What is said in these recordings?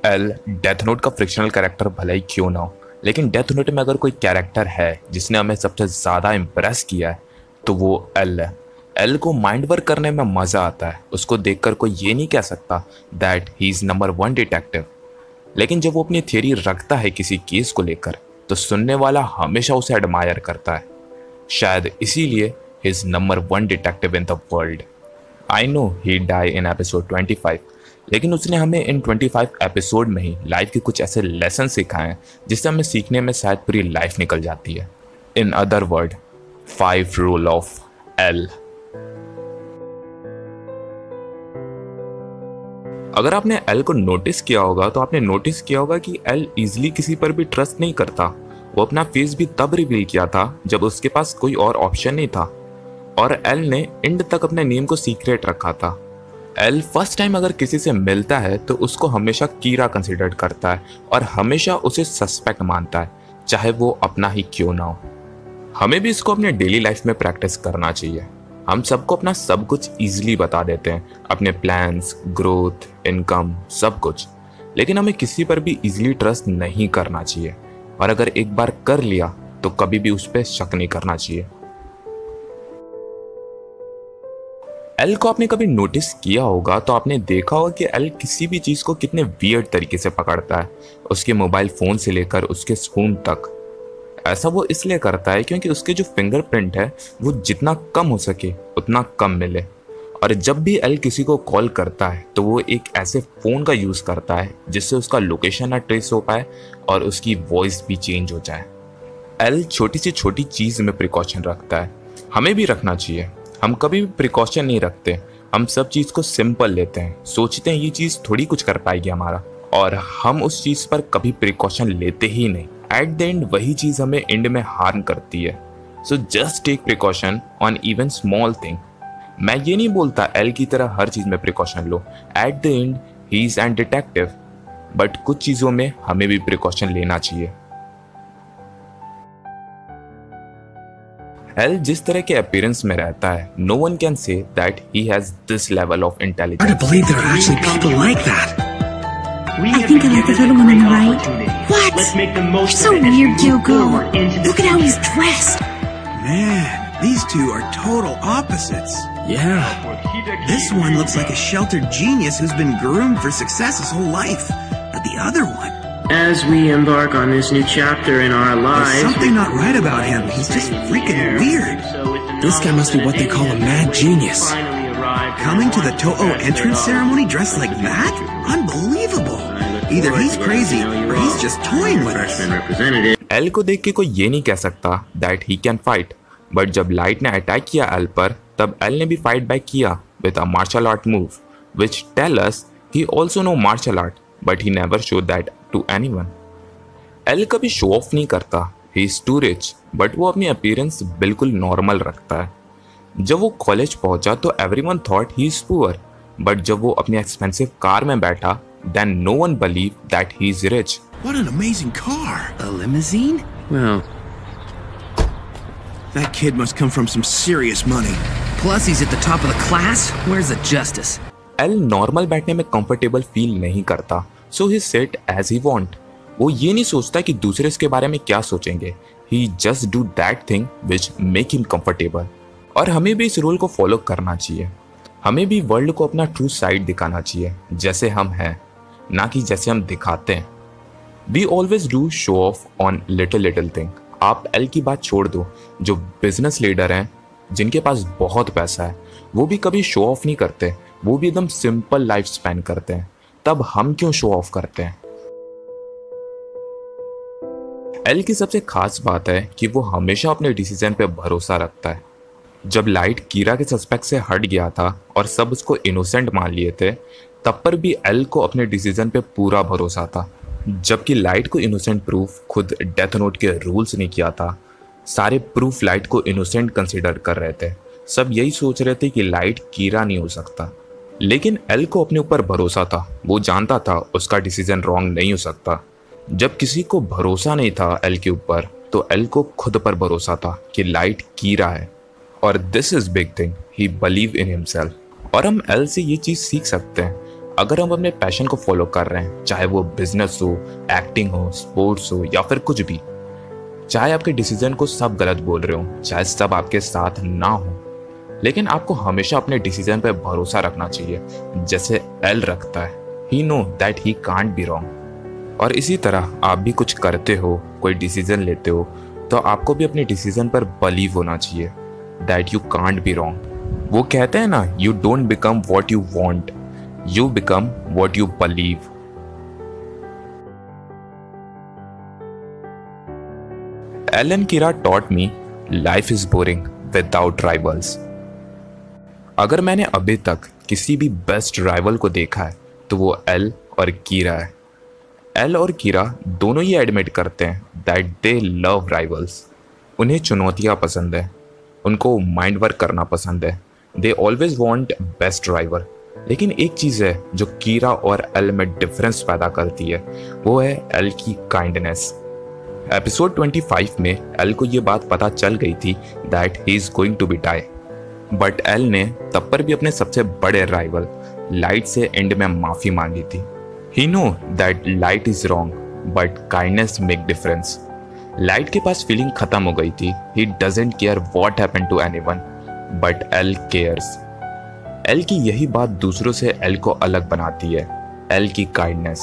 L death note का frictional character भले ही क्यों ना हो, लेकिन डेथ नोट में अगर कोई कैरेक्टर है जिसने हमें सबसे ज़्यादा इम्प्रेस किया है तो वो एल है। एल को माइंड वर्क करने में मज़ा आता है। उसको देखकर कोई ये नहीं कह सकता that he is number 1 detective, लेकिन जब वो अपनी थियरी रखता है किसी केस को लेकर तो सुनने वाला हमेशा उसे एडमायर करता है। शायद इसीलिए he is number 1 detective in the world. I know he die in episode 25, लेकिन उसने हमें इन 25 एपिसोड में ही लाइफ के कुछ ऐसे लेसन सिखाए हैं जिससे हमें सीखने में शायद पूरी लाइफ निकल जाती है। In other word, 5 rule of L. अगर आपने एल को नोटिस किया होगा तो आपने नोटिस किया होगा कि एल इजीली किसी पर भी ट्रस्ट नहीं करता। वो अपना फेस भी तब रिवील किया था जब उसके पास कोई और ऑप्शन नहीं था, और एल ने एंड तक अपने नेम को सीक्रेट रखा था। एल फर्स्ट टाइम अगर किसी से मिलता है तो उसको हमेशा कीरा कंसिडर करता है और हमेशा उसे सस्पेक्ट मानता है, चाहे वो अपना ही क्यों ना हो। हमें भी इसको अपने डेली लाइफ में प्रैक्टिस करना चाहिए। हम सबको अपना सब कुछ ईजिली बता देते हैं, अपने प्लान्स, ग्रोथ, इनकम, सब कुछ, लेकिन हमें किसी पर भी ईजिली ट्रस्ट नहीं करना चाहिए, और अगर एक बार कर लिया तो कभी भी उस पर शक नहीं करना चाहिए। एल को आपने कभी नोटिस किया होगा तो आपने देखा होगा कि एल किसी भी चीज़ को कितने वियर्ड तरीके से पकड़ता है, उसके मोबाइल फ़ोन से लेकर उसके स्पून तक। ऐसा वो इसलिए करता है क्योंकि उसके जो फिंगरप्रिंट है वो जितना कम हो सके उतना कम मिले, और जब भी एल किसी को कॉल करता है तो वो एक ऐसे फ़ोन का यूज़ करता है जिससे उसका लोकेशन ना ट्रेस हो पाए और उसकी वॉइस भी चेंज हो जाए। एल छोटी से छोटी चीज़ में प्रिकॉशन रखता है, हमें भी रखना चाहिए। हम कभी भी प्रिकॉशन नहीं रखते, हम सब चीज़ को सिंपल लेते हैं, सोचते हैं ये चीज़ थोड़ी कुछ कर पाएगी हमारा, और हम उस चीज़ पर कभी प्रिकॉशन लेते ही नहीं। एट द एंड वही चीज़ हमें एंड में हार्म करती है। So just take precaution on even small thing. मैं ये नहीं बोलता एल की तरह हर चीज़ में precaution low, at the and he is an detective, but कुछ चीज़ों में हमें भी प्रिकॉशन लेना चाहिए। एल जिस तरह के अपीयरेंस में रहता है, no one can say that he has this level of intelligence. Hard to believe there are actually people like that. I think I like the little one on the right. What? You're so weird, Kyoko. Look at how he's dressed. Man, these two are total opposites. Yeah. This one looks like a sheltered genius who's been groomed for success his whole life. But the other one, as we embark on this new chapter in our lives, there's something not right about him. He's just freaking weird. This guy must be what they call a mad genius. Coming to the Toho entrance ceremony dressed like that? Unbelievable. Either he's crazy or he's just toying with us. L को देख के कोई ये नहीं कह सकता that he can fight, but जब light ने अटैक किया एल पर तब एल ने भी फाइट बैक किया with a martial art move, which tell us he also know martial art, but he never showed that to anyone. L कभी show off नहीं करता, he is too rich, but वो अपनी appearance बिल्कुल normal रखता है। जब वो कॉलेज पहुंचा तो everyone thought he is poor, but जब वो अपनी एक्सपेंसिव कार में बैठा then no one believed that he is rich. What an amazing car. A limousine? Well, That kid must come from some serious money. Plus he's at the top of the class? Where's the justice? L normal बैठने में comfortable feel नहीं करता, सो ही seat as he want. वो ये नहीं सोचता कि दूसरे इसके बारे में क्या सोचेंगे, he just do that thing which make him comfortable. और हमें भी इस रूल को फॉलो करना चाहिए। हमें भी वर्ल्ड को अपना ट्रू साइड दिखाना चाहिए, जैसे हम हैं, ना कि जैसे हम दिखाते हैं। We always do show off on little little thing. आप एल की बात छोड़ दो, जो बिजनेस लीडर हैं जिनके पास बहुत पैसा है वो भी कभी शो ऑफ नहीं करते, वो भी एकदम सिंपल लाइफ स्पेंड करते हैं। तब हम क्यों शो ऑफ करते हैं? एल की सबसे खास बात है कि वो हमेशा अपने डिसीजन पे भरोसा रखता है। जब लाइट कीरा के सस्पेक्ट से हट गया था और सब उसको इनोसेंट मान लिए थे, तब पर भी एल को अपने डिसीजन पे पूरा भरोसा था। जबकि लाइट को इनोसेंट प्रूफ खुद डेथ नोट के रूल्स ने किया था। सारे प्रूफ लाइट को इनोसेंट कंसिडर कर रहे थे। सब यही सोच रहे थे कि लाइट कीरा नहीं हो सकता, लेकिन एल को अपने ऊपर भरोसा था। वो जानता था उसका डिसीजन रॉन्ग नहीं हो सकता। जब किसी को भरोसा नहीं था एल के ऊपर, तो एल को खुद पर भरोसा था कि लाइट कीरा है, और this is big thing, he believe in himself. और हम एल से ये चीज़ सीख सकते हैं। अगर हम अपने पैशन को फॉलो कर रहे हैं, चाहे वो बिजनेस हो, एक्टिंग हो, स्पोर्ट्स हो या फिर कुछ भी, चाहे आपके डिसीजन को सब गलत बोल रहे हो, चाहे सब आपके साथ ना हो, लेकिन आपको हमेशा अपने डिसीजन पे भरोसा रखना चाहिए, जैसे एल रखता है। He know that he can't be wrong. और इसी तरह आप भी कुछ करते हो, कोई डिसीजन लेते हो, तो आपको भी अपने डिसीजन पर बिलीव होना चाहिए that you can't be wrong. वो कहते हैं ना, you don't become what you want, you become what you believe. Alan Kira taught me life is boring without rivals. अगर मैंने अभी तक किसी भी बेस्ट राइवल को देखा है तो वो एल और कीरा है। एल और कीरा दोनों ही एडमिट करते हैं दैट दे लव राइवल्स। उन्हें चुनौतियाँ पसंद है, उनको माइंड वर्क करना पसंद है। They always want best rival. लेकिन एक चीज़ है जो कीरा और एल में डिफरेंस पैदा करती है, वो है एल की काइंडनेस। एपिसोड 25 में एल को ये बात पता चल गई थी that he is going to be die, but L ने तब पर भी अपने सबसे बड़े राइवल लाइट से एंड में माफ़ी मांगी थी। He know that Light is wrong but kindness make difference. Light के पास फीलिंग खत्म हो गई थी। He doesn't care what happened to anyone but L cares. L की यही बात दूसरों से एल को अलग बनाती है, एल की kindness.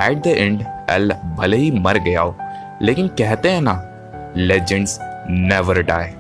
At the end L भले ही मर गया हो, लेकिन कहते हैं ना, लेजेंड्स नेवर डाई।